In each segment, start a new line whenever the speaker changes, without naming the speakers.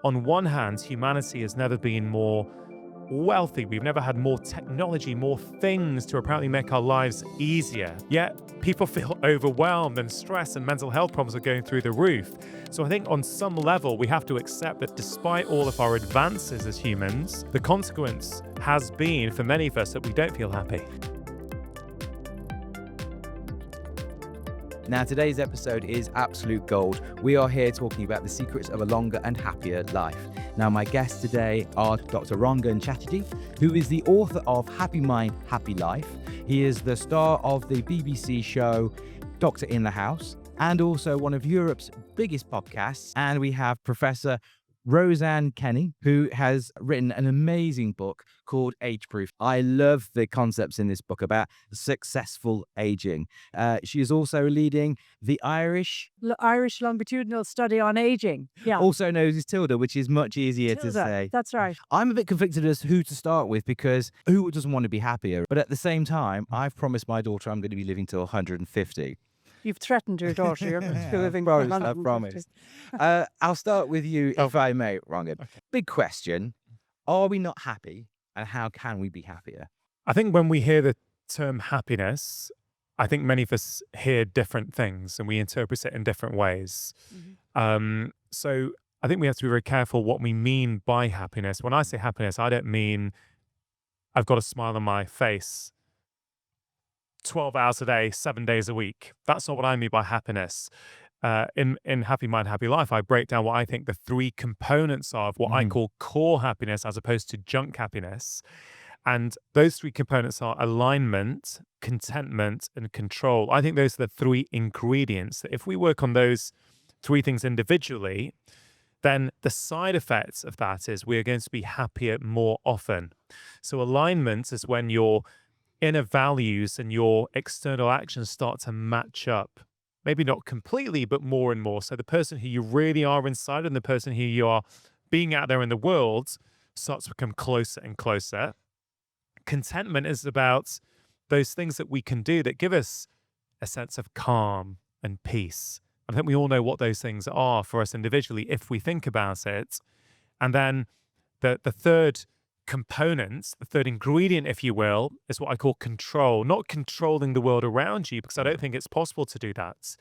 on one hand, humanity has never been more wealthy. We've never had more technology, more things to apparently make our lives easier. Yet people feel overwhelmed and stressed and mental health problems are going through the roof. So I think on some level, we have to accept that despite all of our advances as humans, the consequence has been for many of us that we don't feel happy.
Now, today's episode is absolute gold. We are here talking about the secrets of a longer and happier life. Now, my guests today are Dr. Rangan Chatterjee, who is the author of Happy Mind, Happy Life. He is the star of the BBC show Doctor in the House, and also one of Europe's biggest podcasts. And we have Professor Roseanne Kenny, who has written an amazing book called Age Proof. I love the concepts in this book about successful aging. She is also leading the Irish
Longitudinal study on aging. Yeah.
Also known as Tilda, which is much easier to say.
That's right.
I'm a bit conflicted as to who to start with, because who doesn't want to be happier? But at the same time, I've promised my daughter I'm going to be living till 150.
You've threatened your daughter. You're going to be living
Promised,
for
I promised. I'll start with you, if I may, Rangan. Big question. Are we not happy? And how can we be happier?
I think when we hear the term happiness, I think many of us hear different things and we interpret it in different ways. So I think we have to be very careful what we mean by happiness. When I say happiness, I don't mean I've got a smile on my face 12 hours a day, 7 days a week. That's not what I mean by happiness. In Happy Mind, Happy Life, I break down what I think the three components are of what I call core happiness as opposed to junk happiness. And those three components are alignment, contentment, and control. I think those are the three ingredients that if we work on those three things individually, then the side effects of that is we're going to be happier more often. So alignment is when your inner values and your external actions start to match up. Maybe not completely, but more and more. So the person who you really are inside and the person who you are being out there in the world starts to become closer and closer. Contentment is about those things that we can do that give us a sense of calm and peace. I think we all know what those things are for us individually if we think about it. And then the third component, the third ingredient, if you will, is what I call control. Not controlling the world around you, because I don't think it's possible to do that.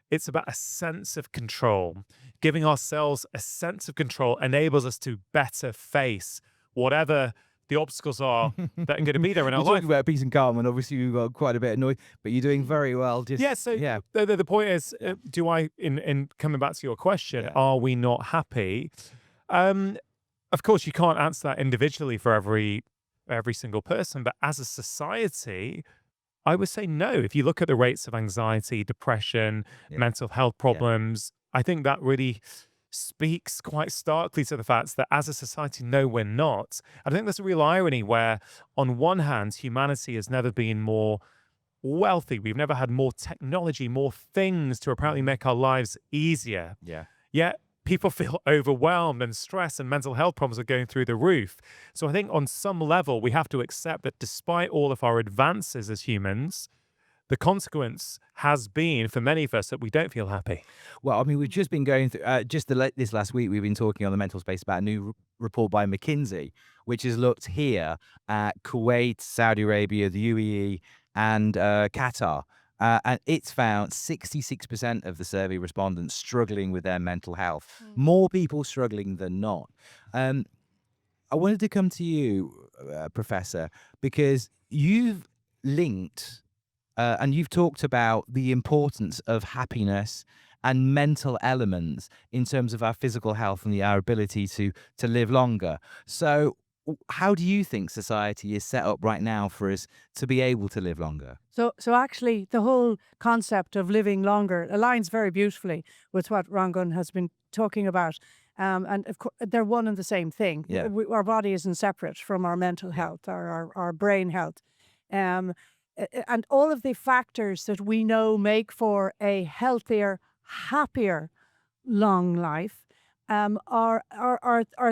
It's about a sense of control. Giving ourselves a sense of control enables us to better face whatever the obstacles are that are going to be there in our
You're
life.
talking about peace and calm, and obviously you've got quite a bit of noise, but you're doing very well. The
point is, do I, in coming back to your question, are we not happy? Of course, you can't answer that individually for every single person, but as a society, I would say no. If you look at the rates of anxiety, depression, mental health problems, I think that really speaks quite starkly to the fact that as a society, no, we're not. I think there's a real irony where, on one hand, humanity has never been more wealthy. We've never had more technology, more things to apparently make our lives easier. Yet people feel overwhelmed and stressed and mental health problems are going through the roof. So I think on some level, we have to accept that despite all of our advances as humans, the consequence has been for many of us that we don't feel happy.
Well, I mean, we've just been going through, this last week, we've been talking on the mental space about a new report by McKinsey, which has looked here at Kuwait, Saudi Arabia, the UAE, and Qatar. And it's found 66% of the survey respondents struggling with their mental health. More people struggling than not. I wanted to come to you, Professor, because you've linked and you've talked about the importance of happiness and mental elements in terms of our physical health and our ability to live longer. So how do you think society is set up right now for us to be able to live longer?
So actually, the whole concept of living longer aligns very beautifully with what Rangan has been talking about. And of course, they're one and the same thing. Our body isn't separate from our mental health, our brain health. And all of the factors that we know make for a healthier, happier, long life are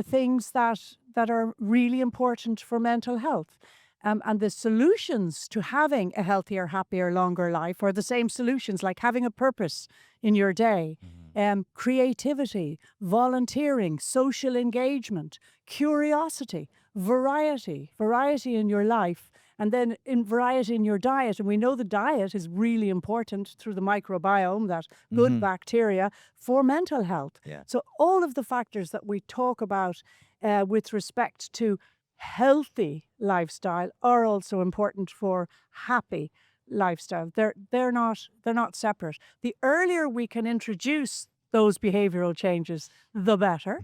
things that are really important for mental health. And the solutions to having a healthier, happier, longer life are the same solutions, like having a purpose in your day, creativity, volunteering, social engagement, curiosity, variety in your life, and then in variety in your diet. And we know the diet is really important through the microbiome, that good bacteria, for mental health.
Yeah.
So all of the factors that we talk about with respect to healthy lifestyle are also important for happy lifestyle. They're not separate. The earlier we can introduce those behavioral changes, the better.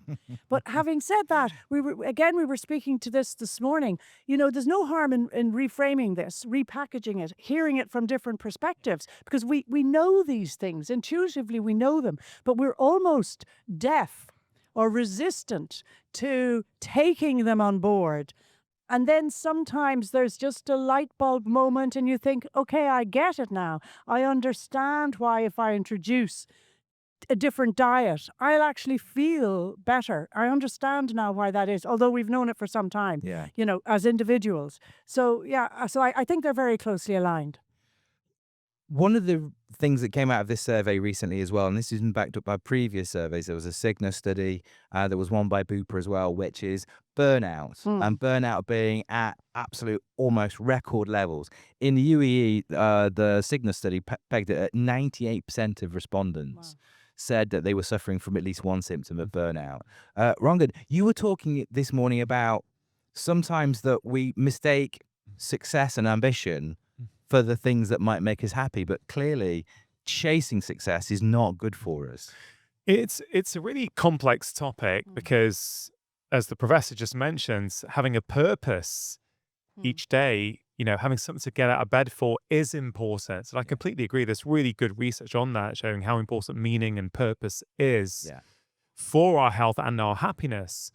But having said that, we were speaking to this morning. You know, there's no harm in reframing this, repackaging it, hearing it from different perspectives, because we know these things intuitively. We know them, but we're almost deaf or resistant to taking them on board. And then sometimes there's just a light bulb moment and you think, okay, I get it now. I understand why if I introduce a different diet, I'll actually feel better. I understand now why that is, although we've known it for some time, you know, as individuals. So, I think they're very closely aligned.
One of the things that came out of this survey recently as well, and this has been backed up by previous surveys, there was a Cigna study, there was one by Bupa as well, which is burnout, and burnout being at absolute almost record levels. In the UEE, the Cigna study pegged it at 98% of respondents said that they were suffering from at least one symptom of burnout. Rangan, you were talking this morning about sometimes that we mistake success and ambition for the things that might make us happy, but clearly chasing success is not good for us.
It's a really complex topic because, as the professor just mentioned, having a purpose each day, you know, having something to get out of bed for is important. And I completely agree. There's really good research on that, showing how important meaning and purpose is for our health and our happiness.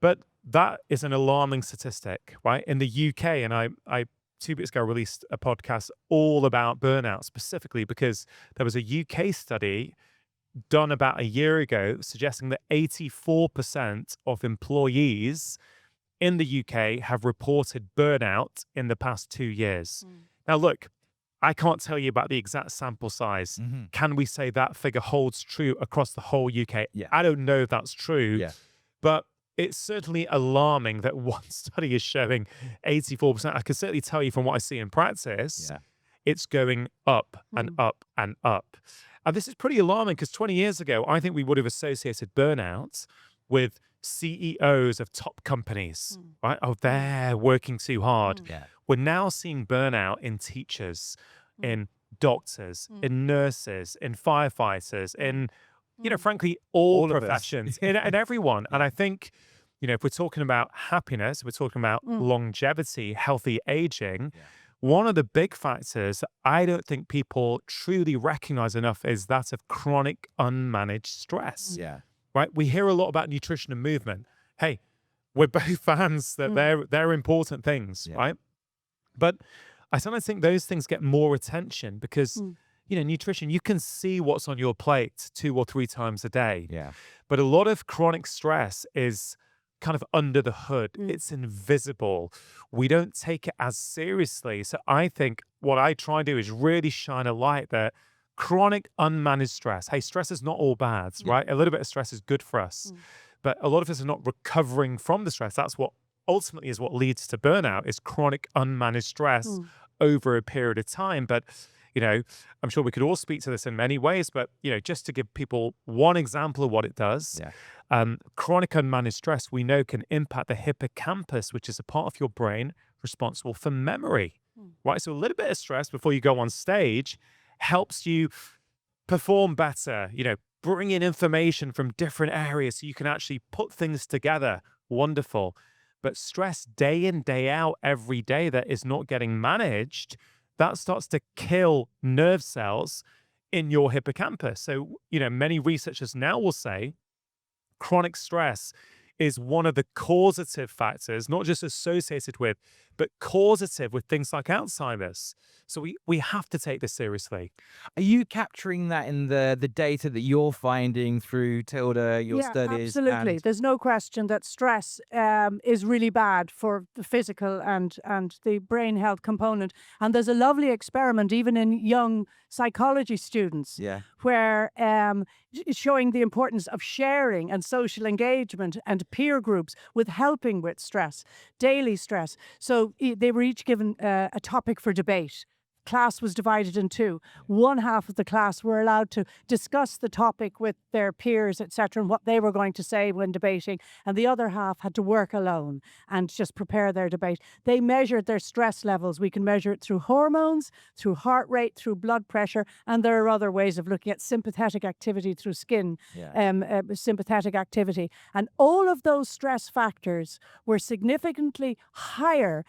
But that is an alarming statistic, right? In the UK, and I 2 weeks ago released a podcast all about burnout specifically because there was a UK study done about a year ago suggesting that 84% of employees in the UK have reported burnout in the past 2 years. Now, look, I can't tell you about the exact sample size. Can we say that figure holds true across the whole UK? I don't know if that's true, but it's certainly alarming that one study is showing 84%. I can certainly tell you from what I see in practice, it's going up and up and up. And this is pretty alarming because 20 years ago, I think we would have associated burnout with CEOs of top companies, right? Oh, they're working too hard. We're now seeing burnout in teachers, in doctors, in nurses, in firefighters, in, you know, frankly, all professions, in everyone. And I think, you know, if we're talking about happiness, we're talking about longevity, healthy aging, one of the big factors that I don't think people truly recognize enough is that of chronic unmanaged stress. Right? We hear a lot about nutrition and movement. Hey, we're both fans that they're important things, right? But I sometimes think those things get more attention because, you know, nutrition, you can see what's on your plate 2 or 3 times a day. But a lot of chronic stress is kind of under the hood. It's invisible. We don't take it as seriously. So I think what I try and do is really shine a light that chronic unmanaged stress. Hey, stress is not all bad, right? A little bit of stress is good for us. But a lot of us are not recovering from the stress. That's what ultimately is what leads to burnout, is chronic unmanaged stress over a period of time. But, you know, I'm sure we could all speak to this in many ways, but, you know, just to give people one example of what it does, chronic unmanaged stress, we know, can impact the hippocampus, which is a part of your brain responsible for memory, right? So a little bit of stress before you go on stage helps you perform better, you know, bring in information from different areas so you can actually put things together. Wonderful. But stress day in, day out, every day that is not getting managed, that starts to kill nerve cells in your hippocampus. So, you know, many researchers now will say chronic stress is one of the causative factors, not just associated with but causative with things like Alzheimer's. So we have to take this seriously.
Are you capturing that in the data that you're finding through Tilda, your
Yeah,
studies?
absolutely.
And
There's no question that stress is really bad for the physical and the brain health component. And there's a lovely experiment, even in young psychology students,
yeah,
where showing the importance of sharing and social engagement and peer groups with helping with stress, daily stress. So they were each given a topic for debate. Class was divided in two. One half of the class were allowed to discuss the topic with their peers, etc., and what they were going to say when debating, and the other half had to work alone and just prepare their debate. They measured their stress levels. We can measure it through hormones, through heart rate, through blood pressure, and there are other ways of looking at sympathetic activity through skin, sympathetic activity. And all of those stress factors were significantly higher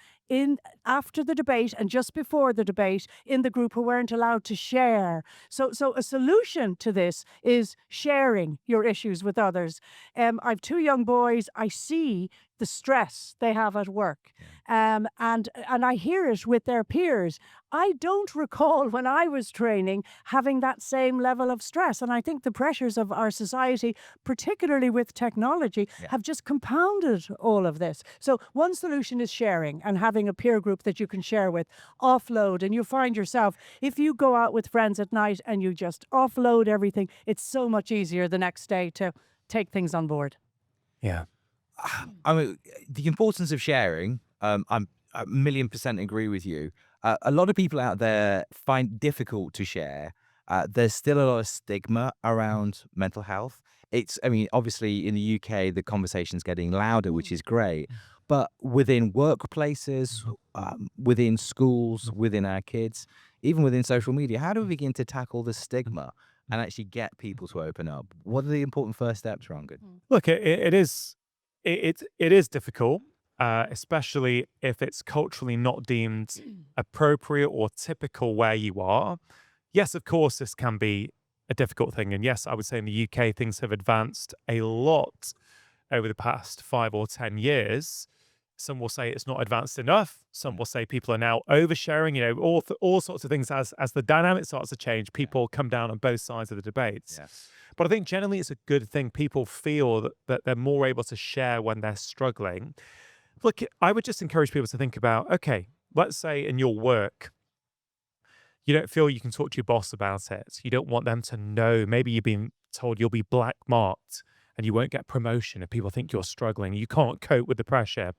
after the debate and just before the debate in the group who weren't allowed to share. So a solution to this is sharing your issues with others. I've two young boys. I see the stress they have at work, and I hear it with their peers. I don't recall when I was training having that same level of stress, and I think the pressures of our society, particularly with technology, have just compounded all of this. So one solution is sharing and having a peer group that you can share with, offload, and you find yourself, if you go out with friends at night and you just offload everything, it's so much easier the next day to take things on board.
Yeah.
I mean, the importance of sharing, I'm a million % agree with you. A lot of people out there find it difficult to share. There's still a lot of stigma around mental health. I mean, obviously in the UK, the conversation's getting louder, which is great. But within workplaces, within schools, within our kids, even within social media, how do we begin to tackle the stigma and actually get people to open up? What are the important first steps, Rangan?
Look, it is difficult, especially if it's culturally not deemed appropriate or typical where you are. Yes, of course, this can be a difficult thing. And yes, I would say in the UK, things have advanced a lot over the past 5 or 10 years. Some will say it's not advanced enough. Some will say people are now oversharing, all sorts of things. As the dynamic starts to change, people come down on both sides of the debates.
Yes.
But I think generally it's a good thing. People feel that they're more able to share when they're struggling. Look, I would just encourage people to think about, okay, let's say in your work, you don't feel you can talk to your boss about it. You don't want them to know. Maybe you've been told you'll be black marked and you won't get promotion if people think you're struggling. You can't cope with the pressure.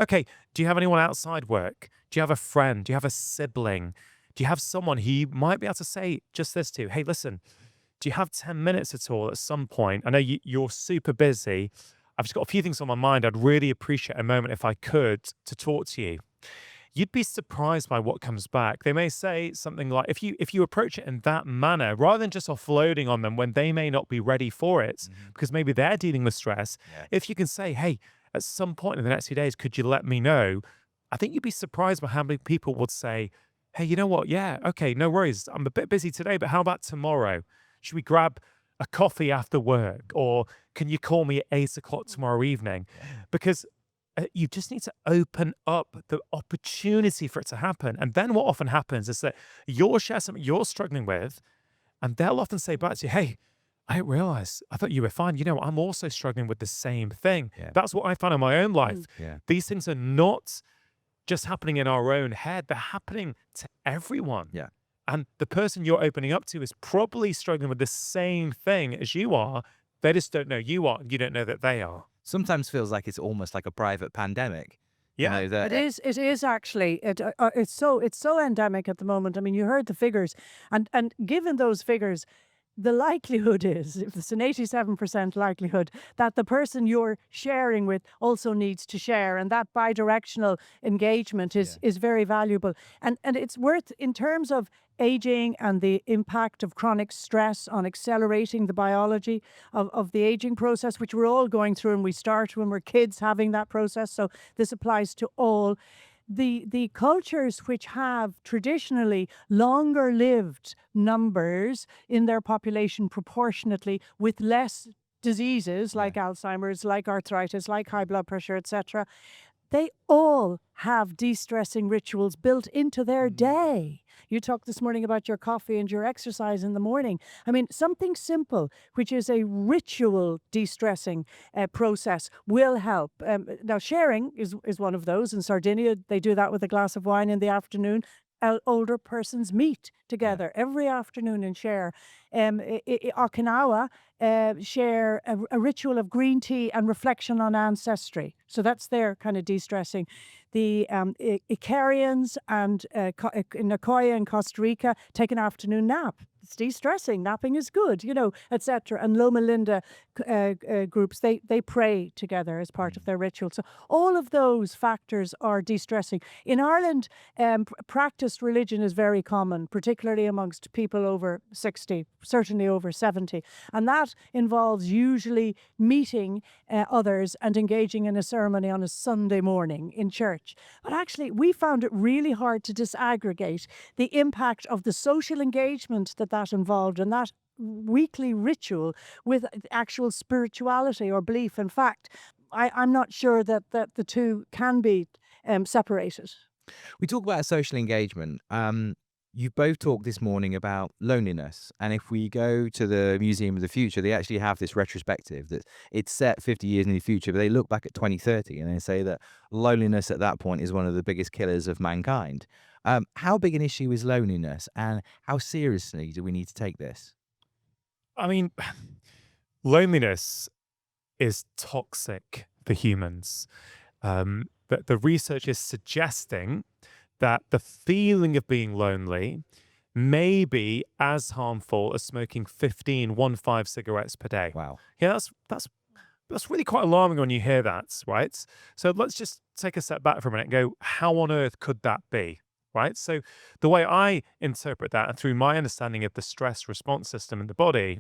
Okay, do you have anyone outside work? Do you have a friend? Do you have a sibling? Do you have someone who you might be able to say just this to? Hey, listen, do you have 10 minutes at all at some point? I know you're super busy. I've just got a few things on my mind. I'd really appreciate a moment if I could to talk to you. You'd be surprised by what comes back. They may say something like, if you approach it in that manner, rather than just offloading on them when they may not be ready for it, because maybe they're dealing with stress, if you can say, hey, at some point in the next few days, could you let me know? I think you'd be surprised by how many people would say, hey, you know what? Yeah, okay, no worries. I'm a bit busy today, but how about tomorrow? Should we grab a coffee after work? Or can you call me at 8 o'clock tomorrow evening? Because you just need to open up the opportunity for it to happen. And then what often happens is that you'll share something you're struggling with, and they'll often say back to you, hey, I didn't realize. I thought you were fine. You know, I'm also struggling with the same thing.
Yeah.
That's what I found in my own life.
Yeah.
These things are not just happening in our own head. They're happening to everyone.
Yeah.
And the person you're opening up to is probably struggling with the same thing as you are. They just don't know you are. You don't know that they are.
Sometimes feels like it's almost like a private pandemic.
Yeah.
It is actually. It's so endemic at the moment. I mean, you heard the figures, and given those figures, the likelihood is, if it's an 87% likelihood, that the person you're sharing with also needs to share, and that bidirectional engagement is very valuable. And it's worth, in terms of aging and the impact of chronic stress on accelerating the biology of the aging process, which we're all going through, and we start when we're kids having that process. So this applies to all. The cultures which have traditionally longer lived numbers in their population proportionately, with less diseases like Alzheimer's, like arthritis, like high blood pressure, etc., they all have de-stressing rituals built into their day. You talked this morning about your coffee and your exercise in the morning. I mean, something simple, which is a ritual de-stressing process, will help. Now, sharing is one of those. In Sardinia, they do that with a glass of wine in the afternoon. Older persons meet together every afternoon and share. Okinawa share a ritual of green tea and reflection on ancestry. So that's their kind of de-stressing. The Icarians and in Nicoya in Costa Rica take an afternoon nap. It's de-stressing. Napping is good, etc. And Loma Linda groups, they pray together as part of their ritual. So all of those factors are de-stressing. In Ireland, practiced religion is very common, particularly amongst people over 60, certainly over 70. And that involves usually meeting others and engaging in a ceremony on a Sunday morning in church. But actually, we found it really hard to disaggregate the impact of the social engagement that involved and that weekly ritual with actual spirituality or belief. In fact, I'm not sure that the two can be separated.
We talk about social engagement. You both talked this morning about loneliness. And if we go to the Museum of the Future, they actually have this retrospective that it's set 50 years in the future, but they look back at 2030 and they say that loneliness at that point is one of the biggest killers of mankind. How big an issue is loneliness, and how seriously do we need to take this?
I mean, loneliness is toxic for humans. But the research is suggesting that the feeling of being lonely may be as harmful as smoking 15 cigarettes per day.
Wow.
Yeah, that's really quite alarming when you hear that, right? So let's just take a step back for a minute and go, how on earth could that be? Right? So the way I interpret that, and through my understanding of the stress response system in the body,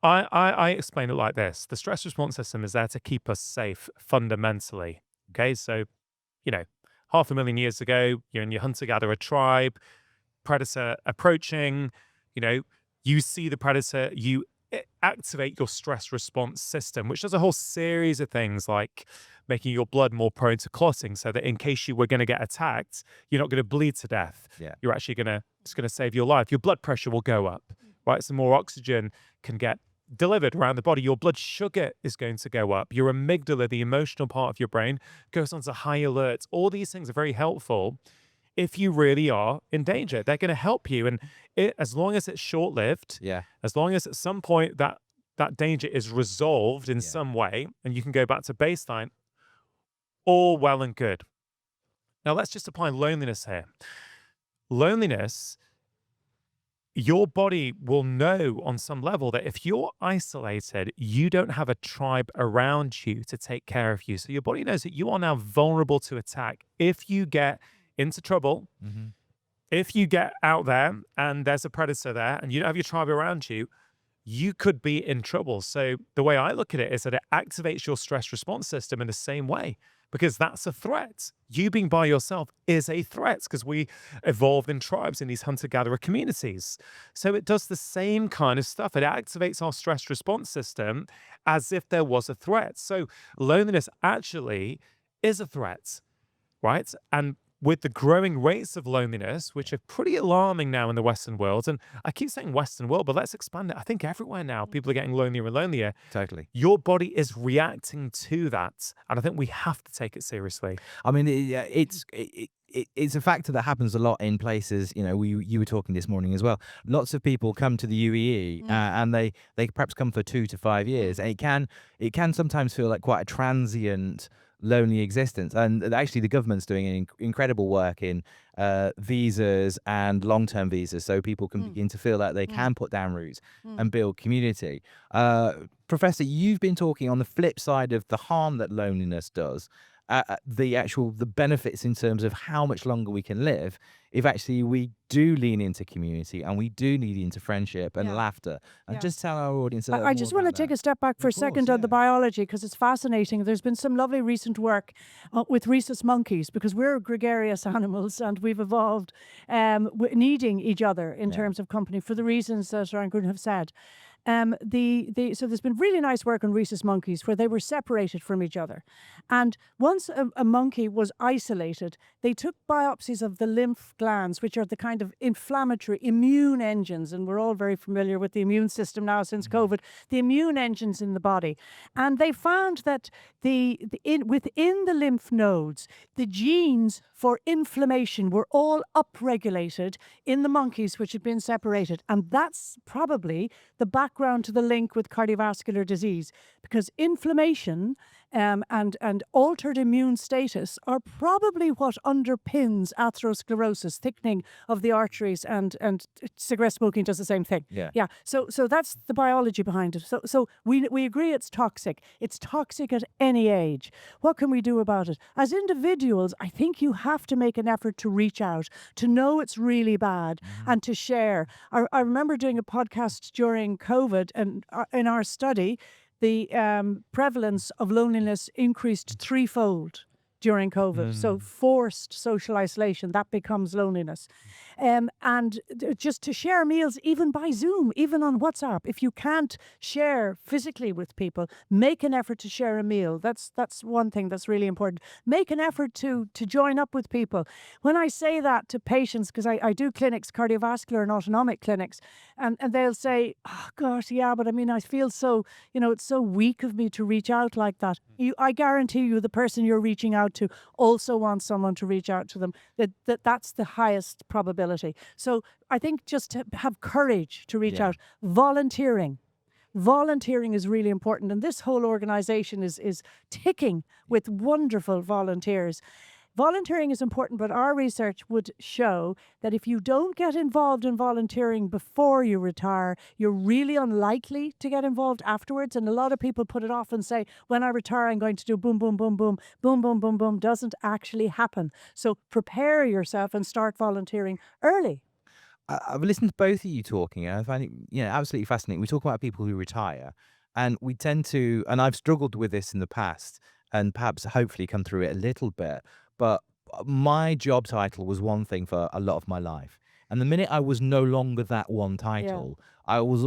I explain it like this. The stress response system is there to keep us safe fundamentally. Okay, so, 500,000 years ago, you're in your hunter-gatherer tribe, predator approaching, you see the predator, you activate your stress response system, which does a whole series of things like making your blood more prone to clotting so that in case you were going to get attacked, you're not going to bleed to death.
Yeah.
You're actually it's going to save your life. Your blood pressure will go up, right? So more oxygen can get delivered around the body. Your blood sugar is going to go up. Your amygdala, the emotional part of your brain, goes on to high alert. All these things are very helpful if you really are in danger. They're going to help you. And as long as it's short-lived, as long as at some point that danger is resolved in some way and you can go back to baseline, all well and good. Now, let's just apply loneliness here. Loneliness, your body will know on some level that if you're isolated, you don't have a tribe around you to take care of you. So your body knows that you are now vulnerable to attack. If you get into trouble, if you get out there and there's a predator there and you don't have your tribe around you, you could be in trouble. So the way I look at it is that it activates your stress response system in the same way, because that's a threat. You being by yourself is a threat because we evolved in tribes in these hunter-gatherer communities. So it does the same kind of stuff. It activates our stress response system as if there was a threat. So loneliness actually is a threat, right? And with the growing rates of loneliness, which are pretty alarming now in the Western world, and I keep saying Western world, but let's expand it. I think everywhere now, people are getting lonelier and lonelier.
Totally.
Your body is reacting to that, and I think we have to take it seriously.
I mean, it's a factor that happens a lot in places. You were talking this morning as well. Lots of people come to the UEE and they perhaps come for 2 to 5 years, and it can sometimes feel like quite a transient, lonely existence. And actually the government's doing incredible work in visas and long-term visas, so people can begin to feel like they can put down roots and build community. Professor, you've been talking on the flip side of the harm that loneliness does, the benefits in terms of how much longer we can live if actually we do lean into community and we do lean into friendship and laughter. And just tell our audience.
I just want to take a step back for a second on the biology, because it's fascinating. There's been some lovely recent work with rhesus monkeys, because we're gregarious animals and we've evolved needing each other in terms of company for the reasons that Rangan have said. So there's been really nice work on rhesus monkeys where they were separated from each other. And once a monkey was isolated, they took biopsies of the lymph glands, which are the kind of inflammatory immune engines. And we're all very familiar with the immune system now since COVID, the immune engines in the body. And they found that within the lymph nodes, the genes for inflammation were all upregulated in the monkeys which had been separated. And that's probably the background to the link with cardiovascular disease, because inflammation and altered immune status are probably what underpins atherosclerosis, thickening of the arteries, and cigarette smoking does the same thing.
Yeah.
So that's the biology behind it. So we agree it's toxic. It's toxic at any age. What can we do about it? As individuals, I think you have to make an effort to reach out, to know it's really bad, and to share. I remember doing a podcast during COVID, and in our study, the prevalence of loneliness increased threefold during COVID. So forced social isolation, that becomes loneliness. And just to share meals, even by Zoom, even on WhatsApp. If you can't share physically with people, make an effort to share a meal. That's one thing that's really important. Make an effort to join up with people. When I say that to patients, because I do clinics, cardiovascular and autonomic clinics, and they'll say, oh gosh, yeah, but I mean, I feel so, it's so weak of me to reach out like that. I guarantee you the person you're reaching out to also wants someone to reach out to them. That's the highest probability. So I think just to have courage to reach out. Volunteering is really important, and this whole organization is ticking with wonderful volunteers. Volunteering is important, but our research would show that if you don't get involved in volunteering before you retire, you're really unlikely to get involved afterwards. And a lot of people put it off and say, when I retire, I'm going to do boom, boom, boom, boom, boom, boom, boom, boom. Doesn't actually happen. So prepare yourself and start volunteering early.
I've listened to both of you talking, and I find it absolutely fascinating. We talk about people who retire, and we tend to, and I've struggled with this in the past, and perhaps hopefully come through it a little bit, but my job title was one thing for a lot of my life. And the minute I was no longer that one title, I was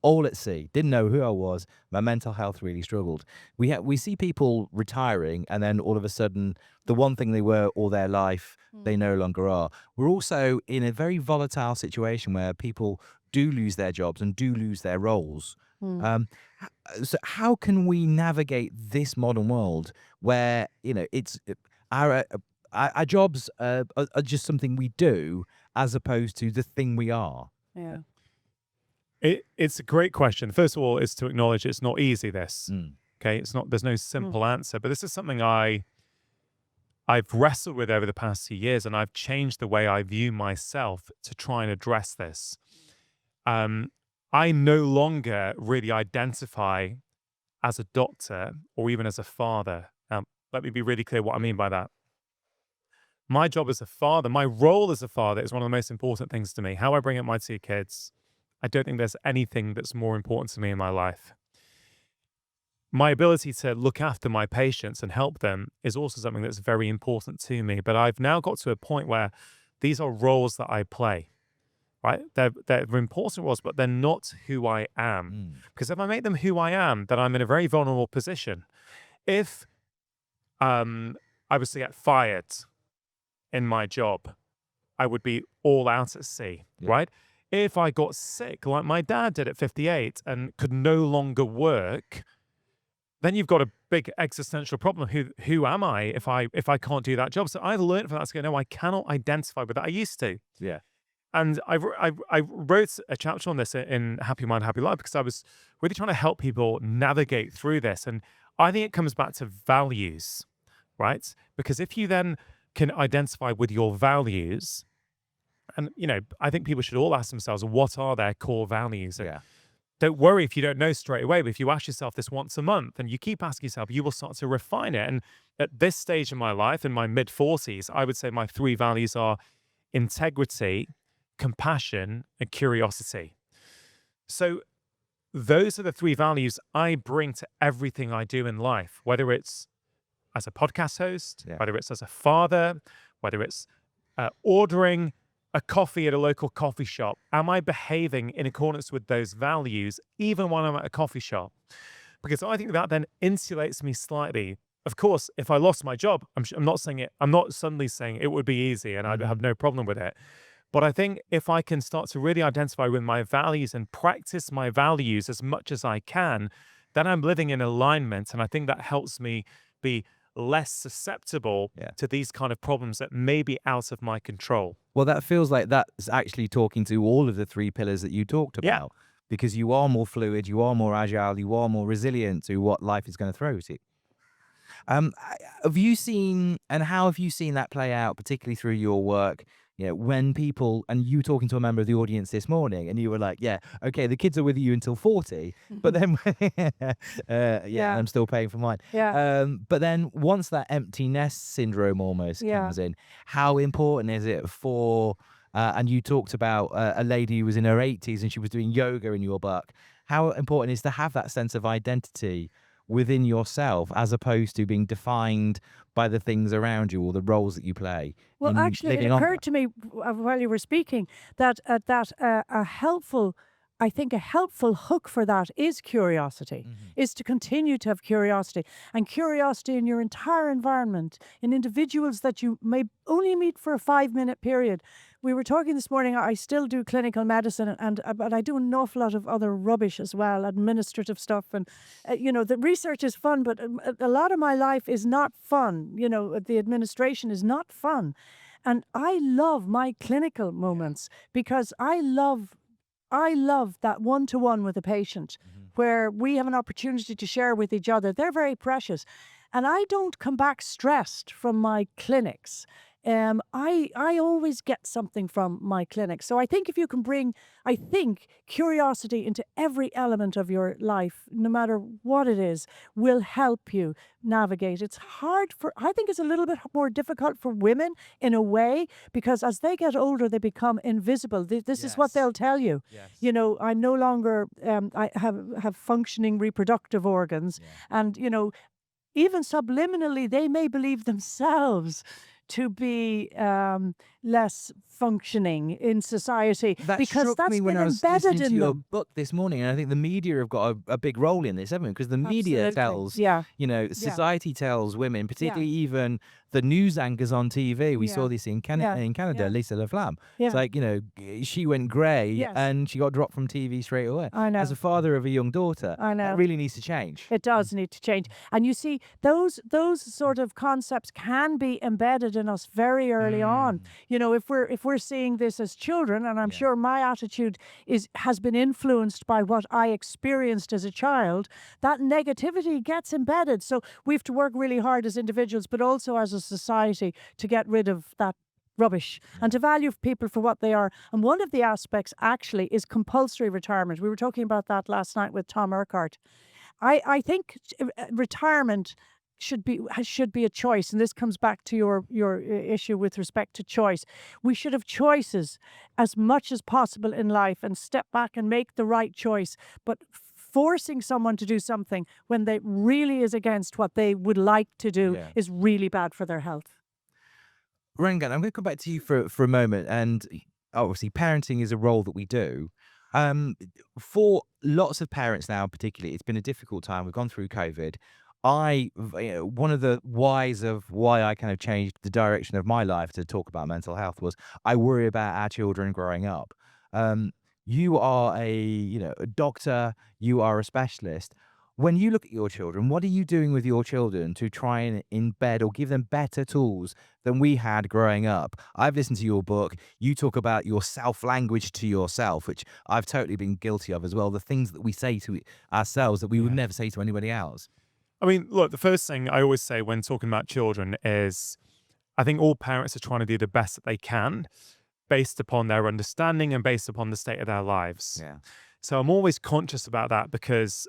all at sea, didn't know who I was. My mental health really struggled. We see people retiring, and then all of a sudden, the one thing they were all their life, they no longer are. We're also in a very volatile situation where people do lose their jobs and do lose their roles. So how can we navigate this modern world where it's our jobs are just something we do as opposed to the thing we are?
Yeah.
It's a great question. First of all, is to acknowledge it's not easy, this. Okay, there's no simple answer, but this is something I've wrestled with over the past few years, and I've changed the way I view myself to try and address this. I no longer really identify as a doctor or even as a father. Let me be really clear what I mean by that. My job as a father, my role as a father is one of the most important things to me. How I bring up my two kids, I don't think there's anything that's more important to me in my life. My ability to look after my patients and help them is also something that's very important to me. But I've now got to a point where these are roles that I play, right? They're important roles, but they're not who I am. Because if I make them who I am, then I'm in a very vulnerable position. If I was to get fired in my job, I would be all out at sea, right? If I got sick, like my dad did at 58, and could no longer work, then you've got a big existential problem. Who am I if I can't do that job? So I've learned from that to go, no, I cannot identify with that. I used to.
Yeah.
And I wrote a chapter on this in Happy Mind, Happy Life, because I was really trying to help people navigate through this. And I think it comes back to values, right? Because if you then can identify with your values, and, I think people should all ask themselves, what are their core values? And don't worry if you don't know straight away, but if you ask yourself this once a month and you keep asking yourself, you will start to refine it. And at this stage in my life, in my mid-40s, I would say my three values are integrity, compassion, and curiosity. So those are the three values I bring to everything I do in life, whether it's as a podcast host, whether it's as a father, whether it's ordering a coffee at a local coffee shop, am I behaving in accordance with those values even when I'm at a coffee shop? Because I think that then insulates me slightly. Of course, if I lost my job, I'm not saying it, I'm not suddenly saying it would be easy and I'd have no problem with it. But I think if I can start to really identify with my values and practice my values as much as I can, then I'm living in alignment. And I think that helps me be less susceptible to these kind of problems that may be out of my control.
Well, that feels like that's actually talking to all of the 3 pillars that you talked about, because you are more fluid, you are more agile, you are more resilient to what life is going to throw at you. Have you seen, and how have you seen that play out, particularly through your work? You know, when people, and you talking to a member of the audience this morning, and you were like, yeah, okay, the kids are with you until 40, but then, I'm still paying for mine. But then once that empty nest syndrome almost comes in, how important is it for, and you talked about a lady who was in her 80s and she was doing yoga in your book, how important is to have that sense of identity within yourself as opposed to being defined by the things around you or the roles that you play?
Well, actually, it occurred to me while you were speaking that a helpful hook for that is curiosity, is to continue to have curiosity, and curiosity in your entire environment, in individuals that you may only meet for a 5-minute period. We were talking this morning, I still do clinical medicine, but I do an awful lot of other rubbish as well, administrative stuff. And, the research is fun, but a lot of my life is not fun. The administration is not fun. And I love my clinical moments because I love that one-to-one with a patient where we have an opportunity to share with each other. They're very precious. And I don't come back stressed from my clinics. I always get something from my clinic. So I think if you can bring, curiosity into every element of your life, no matter what it is, will help you navigate. I think it's a little bit more difficult for women in a way, because as they get older, they become invisible. This is what they'll tell you. I'm no longer, I have functioning reproductive organs. And, even subliminally, they may believe themselves to be less functioning in society, because that's
me when
been
I was
embedded
listening to
in
your
them.
book this morning, and I think the media have got a big role in this, haven't they? Because the media tells, society tells women, particularly even the news anchors on TV. We saw this in Canada, Lisa LaFlamme. It's like, she went grey and she got dropped from TV straight away.
I know.
As a father of a young daughter,
I know.
that really needs to change.
It does need to change. And you see, those sort of concepts can be embedded in us very early on. If we're seeing this as children, and I'm sure my attitude has been influenced by what I experienced as a child, that negativity gets embedded. So we have to work really hard as individuals, but also as a society, to get rid of that rubbish and to value people for what they are. And one of the aspects actually is compulsory retirement. We were talking about that last night with Tom Urquhart. I think retirement should be a choice, and this comes back to your issue with respect to choice. We should have choices as much as possible in life, and step back and make the right choice. But forcing someone to do something when they really is against what they would like to do is really bad for their health.
Rangan, I'm going to come back to you for a moment. And obviously, parenting is a role that we do. For lots of parents now, particularly, it's been a difficult time. We've gone through COVID. One of the whys of why I kind of changed the direction of my life to talk about mental health was I worry about our children growing up. You are a doctor, you are a specialist. When you look at your children, what are you doing with your children to try and embed or give them better tools than we had growing up? I've listened to your book. You talk about your self-language to yourself, which I've totally been guilty of as well. The things that we say to ourselves that we would never say to anybody else.
I mean, look, the first thing I always say when talking about children is I think all parents are trying to do the best that they can based upon their understanding and based upon the state of their lives. So I'm always conscious about that, because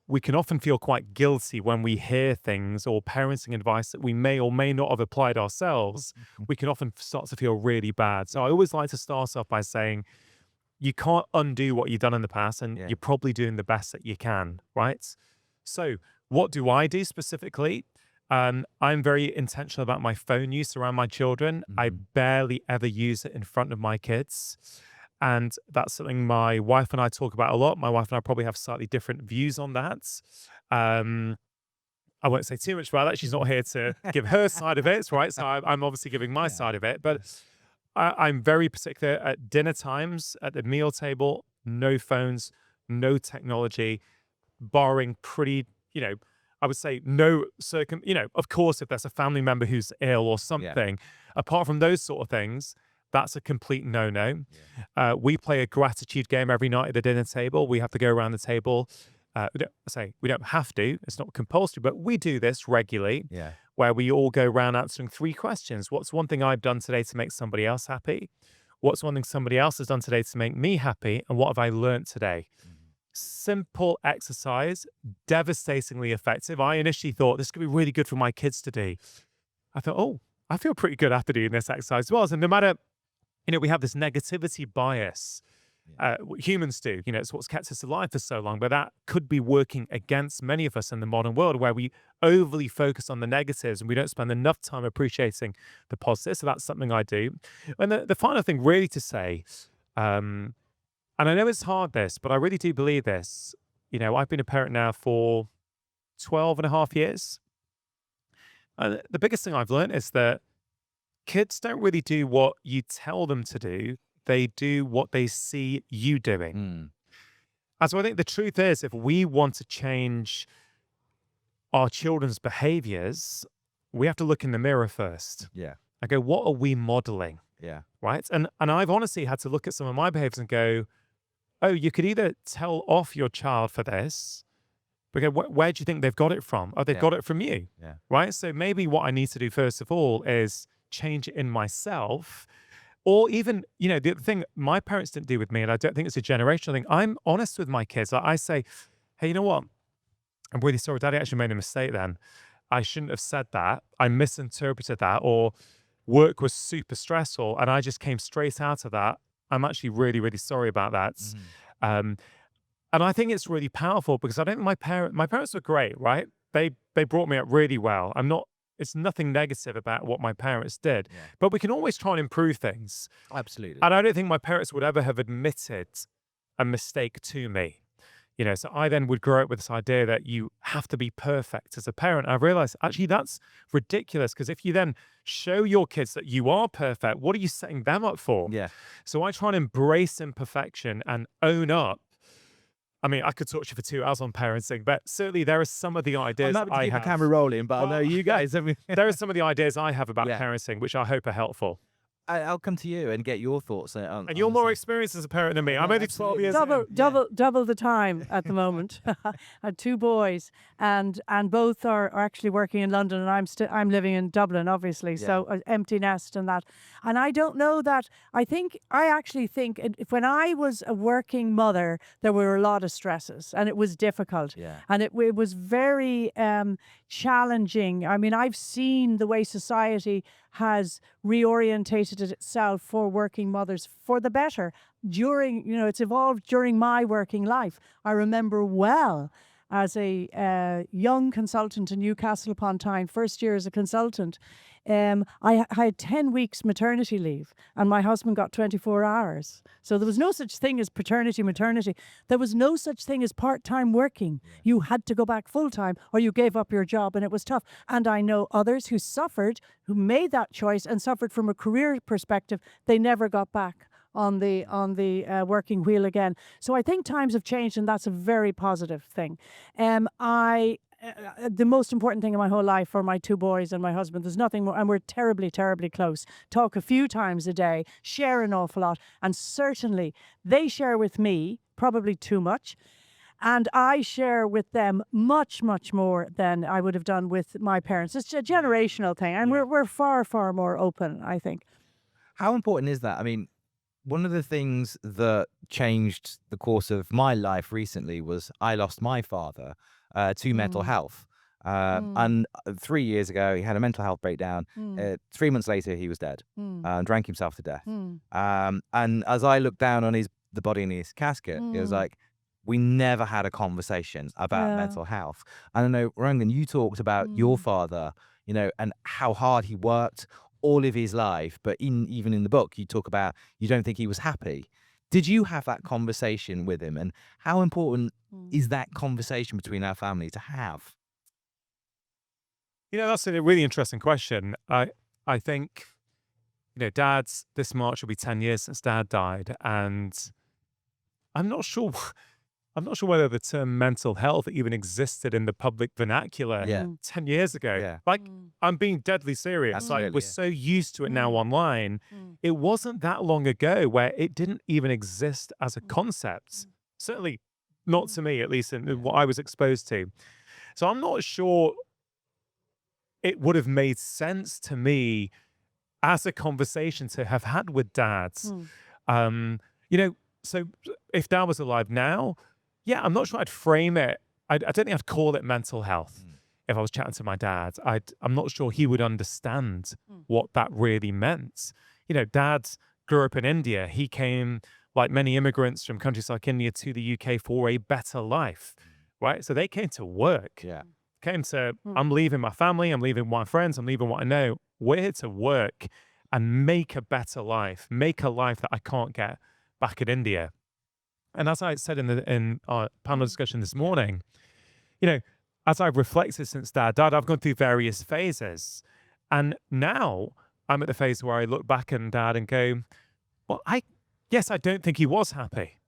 we can often feel quite guilty when we hear things or parenting advice that we may or may not have applied ourselves. We can often start to feel really bad. So I always like to start off by saying, you can't undo what you've done in the past, and you're probably doing the best that you can, right? So what do I do specifically? I'm very intentional about my phone use around my children. I barely ever use it in front of my kids. And that's something my wife and I talk about a lot. My wife and I probably have slightly different views on that. I won't say too much about that. She's not here to give her side of it, right? So I'm obviously giving my side of it. But I'm very particular at dinner times, at the meal table, no phones, no technology, barring pretty, I would say no of course, if there's a family member who's ill or something, apart from those sort of things, that's a complete no-no. We play a gratitude game every night at the dinner table. We have to go around the table. We don't have to, it's not compulsory, but we do this regularly, where we all go around answering 3 questions. What's one thing I've done today to make somebody else happy? What's one thing somebody else has done today to make me happy? And what have I learned today? Simple exercise, devastatingly effective. I initially thought this could be really good for my kids to do. I thought, oh, I feel pretty good after doing this exercise as well. And no matter, we have this negativity bias. Humans do, it's what's kept us alive for so long, but that could be working against many of us in the modern world, where we overly focus on the negatives and we don't spend enough time appreciating the positives. So that's something I do. And the final thing really to say, and I know it's hard this, but I really do believe this. I've been a parent now for 12 and a half years. The biggest thing I've learned is that kids don't really do what you tell them to do. They do what they see you doing. And so I think the truth is, if we want to change our children's behaviors, we have to look in the mirror first. I go, what are we modeling? Right? And I've honestly had to look at some of my behaviors and go, oh, you could either tell off your child for this, because where do you think they've got it from? Oh, they've got it from you. Right? So maybe what I need to do first of all is change it in myself. Or even, the other thing my parents didn't do with me, and I don't think it's a generational thing, I'm honest with my kids. I say, hey, you know what? I'm really sorry. Daddy actually made a mistake then. I shouldn't have said that. I misinterpreted that. Or work was super stressful and I just came straight out of that. I'm actually really, really sorry about that. And I think it's really powerful because I don't think my parents were great, right? They brought me up really well. It's nothing negative about what my parents did, but we can always try and improve things.
Absolutely.
And I don't think my parents would ever have admitted a mistake to me. So I then would grow up with this idea that you have to be perfect as a parent. I realized actually that's ridiculous, because if you then show your kids that you are perfect, what are you setting them up for? So I try and embrace imperfection and own up. I mean, I could talk to you for 2 hours on parenting, but certainly there are some of the ideas
I'm happy to
I
keep
have.
the camera rolling, but I know you guys.
There are some of the ideas I have about parenting, which I hope are helpful.
I'll come to you and get your thoughts on.
And you're more experienced as a parent than me. I'm only 12 years
double the time at the moment. I had 2 boys, and both are actually working in London, and I'm living in Dublin, obviously. So an empty nest and that. And I don't know that. I actually think when I was a working mother, there were a lot of stresses, and it was difficult, and it was very challenging. I mean, I've seen the way society has reorientated itself for working mothers for the better during, it's evolved during my working life. I remember well as a young consultant in Newcastle upon Tyne, first year as a consultant, I had 10 weeks maternity leave and my husband got 24 hours. So there was no such thing as paternity, maternity. There was no such thing as part-time working. You had to go back full-time or you gave up your job, and it was tough. And I know others who suffered, who made that choice and suffered from a career perspective. They never got back on the working wheel again. So I think times have changed, and that's a very positive thing. The most important thing in my whole life for my 2 boys and my husband, there's nothing more, and we're terribly, terribly close. Talk a few times a day, share an awful lot, and certainly they share with me probably too much. And I share with them much, much more than I would have done with my parents. It's a generational thing, and we're far, far more open, I think.
How important is that? I mean, one of the things that changed the course of my life recently was I lost my father to mental health. And 3 years ago, he had a mental health breakdown. 3 months later, he was dead and drank himself to death. And as I looked down on the body in his casket, it was like, we never had a conversation about mental health. And I know, Rangan, you talked about your father, and how hard he worked all of his life. But even in the book, you talk about you don't think he was happy. Did you have that conversation with him? And how important is that conversation between our family to have?
That's a really interesting question. I think, Dad's this March will be 10 years since Dad died, and I'm not sure. I'm not sure whether the term mental health even existed in the public vernacular 10 years ago.
Yeah.
Like, I'm being deadly serious.
Absolutely,
Like, we're so used to it now online. It wasn't that long ago where it didn't even exist as a concept. Certainly not to me, at least in what I was exposed to. So I'm not sure it would have made sense to me as a conversation to have had with Dad. So if Dad was alive now, I'm not sure I'd frame it. I don't think I'd call it mental health. If I was chatting to my dad, I'm not sure he would understand what that really meant. Dad grew up in India. He came, like many immigrants from countries like India, to the UK for a better life, right? So they came to work. Came to, I'm leaving my family, I'm leaving my friends, I'm leaving what I know. We're here to work and make a better life, make a life that I can't get back in India. And as I said in our panel discussion this morning, as I've reflected since Dad died, I've gone through various phases. And now I'm at the phase where I look back at Dad and go, well, I don't think he was happy.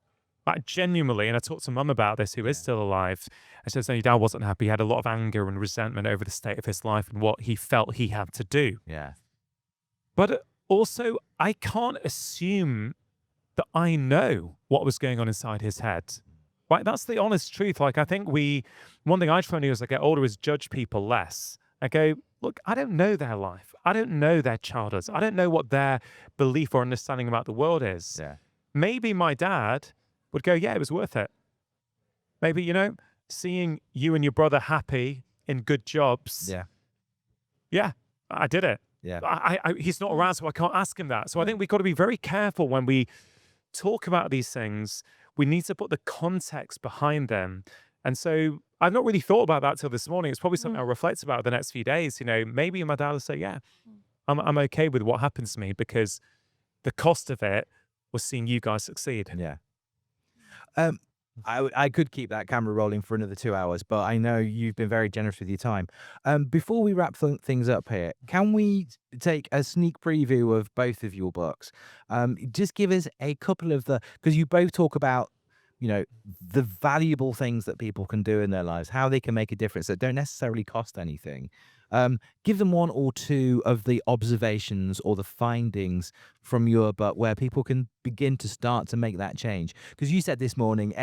Like, genuinely, and I talked to Mum about this, who is still alive. I said, no, your dad wasn't happy. He had a lot of anger and resentment over the state of his life and what he felt he had to do. But also, I can't assume that I know what was going on inside his head. Right? That's the honest truth. Like, I think one thing I try to do as I get older is judge people less. I go, look, I don't know their life. I don't know their childhood. I don't know what their belief or understanding about the world is. Maybe my dad would go, it was worth it. Maybe, seeing you and your brother happy in good jobs. I did it. He's not around, so I can't ask him that. So I think we've got to be very careful when we talk about these things. We need to put the context behind them. And so I've not really thought about that till this morning. It's probably something I'll reflect about the next few days. Maybe my dad will say, I'm okay with what happens to me because the cost of it was seeing you guys succeed.
I could keep that camera rolling for another 2 hours, but I know you've been very generous with your time. Before we wrap things up here, can we take a sneak preview of both of your books? Just give us a couple of because you both talk about, the valuable things that people can do in their lives, how they can make a difference that don't necessarily cost anything. Give them one or two of the observations or the findings from your book where people can begin to start to make that change. Because you said this morning,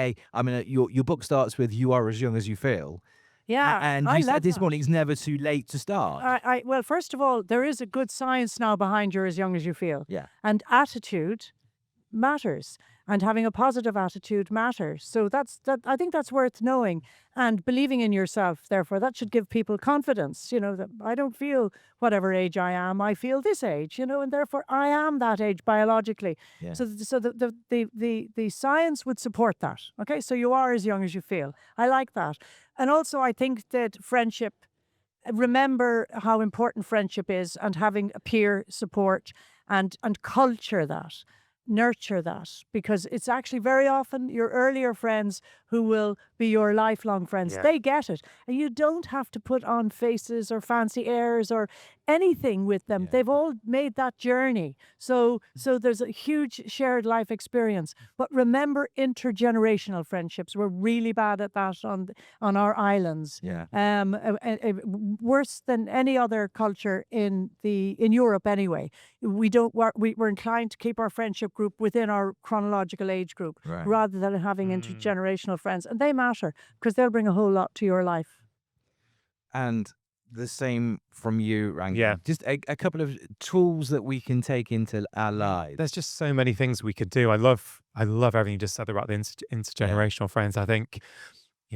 your book starts with "You are as young as you feel." And you said this morning it's never too late to start.
Well, first of all, there is a good science now behind "You're as young as you feel." And attitude matters. And having a positive attitude matters. So I think that's worth knowing and believing in yourself. Therefore, that should give people confidence. That I don't feel whatever age I am. I feel this age. And therefore I am that age biologically. So the science would support that. Okay, so you are as young as you feel. I like that. And also, I think that friendship. Remember how important friendship is, and having a peer support and culture that. Nurture that, because it's actually very often your earlier friends who will be your lifelong friends. They get it, and you don't have to put on faces or fancy airs or anything with them. They've all made that journey, so there's a huge shared life experience. But remember intergenerational friendships. We're really bad at that on our islands. Worse than any other culture in Europe anyway. We're inclined to keep our friendship group within our chronological age group, rather than having intergenerational friends. And they matter because they'll bring a whole lot to your life. And
the same from you, Rangan. Just a couple of tools that we can take into our lives.
There's just so many things we could do. I love everything you just said about the intergenerational friends. I think,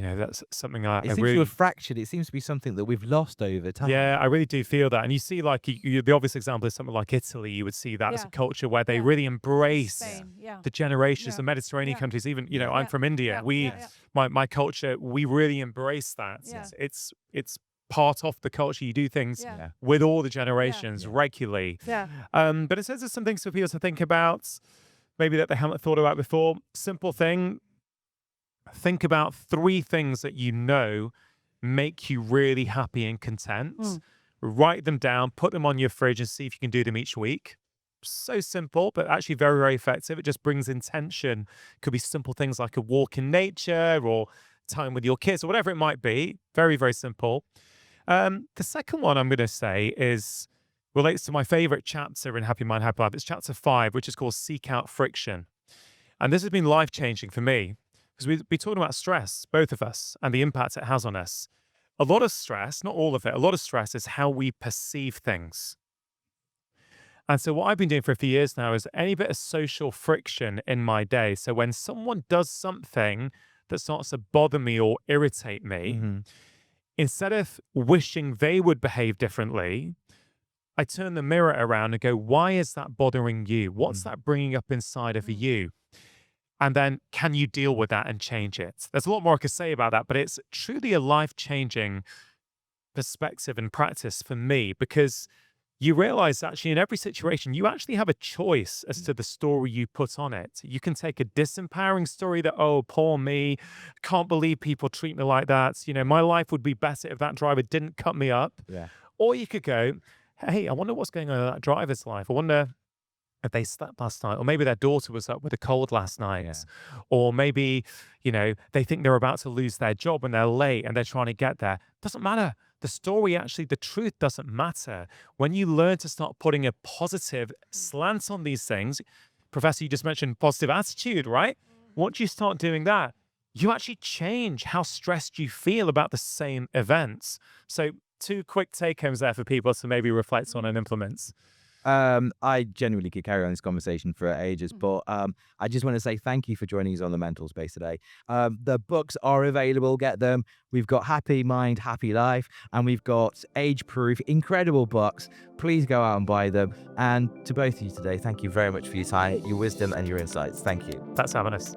that's something I
It seems
really
to have fractured. It seems to be something that we've lost over time.
Yeah, I really do feel that. And you see, like, the obvious example is something like Italy. You would see that as a
Yeah.
culture where they
Yeah.
really embrace
Spain. Yeah.
the generations,
Yeah.
the Mediterranean
Yeah.
countries. Even,
Yeah.
I'm
Yeah.
from India.
Yeah.
My culture, we really embrace that.
Yeah.
It's part of the culture. You do things
Yeah.
Yeah.
with all the generations
Yeah.
regularly.
Yeah.
But it says there's some things for people to think about, maybe that they haven't thought about before. Simple thing. Think about 3 things that make you really happy and content. Write them down, put them on your fridge, and see if you can do them each week. So simple, but actually very, very effective. It just brings intention. Could be simple things like a walk in nature or time with your kids or whatever it might be. Very, very simple. The second one I'm going to say relates to my favorite chapter in Happy Mind, Happy Life. It's chapter 5, which is called Seek Out Friction. And this has been life-changing for me because we've been talking about stress, both of us, and the impact it has on us. A lot of stress, not all of it, a lot of stress is how we perceive things. And so what I've been doing for a few years now is any bit of social friction in my day. So when someone does something that starts to bother me or irritate me, instead of wishing they would behave differently, I turn the mirror around and go, why is that bothering you? What's that bringing up inside of you? And then can you deal with that and change it? There's a lot more I could say about that, but it's truly a life-changing perspective and practice for me, because you realize actually in every situation, you actually have a choice as to the story you put on it. You can take a disempowering story that, oh, poor me, can't believe people treat me like that. My life would be better if that driver didn't cut me up.
Yeah.
Or you could go, hey, I wonder what's going on in that driver's life. I wonder if they slept last night, or maybe their daughter was up with a cold last night, or maybe, they think they're about to lose their job and they're late and they're trying to get there. Doesn't matter. The story, actually, the truth doesn't matter. When you learn to start putting a positive slant on these things, Professor, you just mentioned positive attitude, right? Once you start doing that, you actually change how stressed you feel about the same events. So 2 quick take-homes there for people to maybe reflect on and implement.
I genuinely could carry on this conversation for ages, but I just want to say thank you for joining us on the Mental Space today. The books are available, get them. We've got Happy Mind, Happy Life, and we've got age-proof, incredible books. Please go out and buy them. And to both of you today, thank you very much for your time, your wisdom, and your insights. Thank you.
That's having us.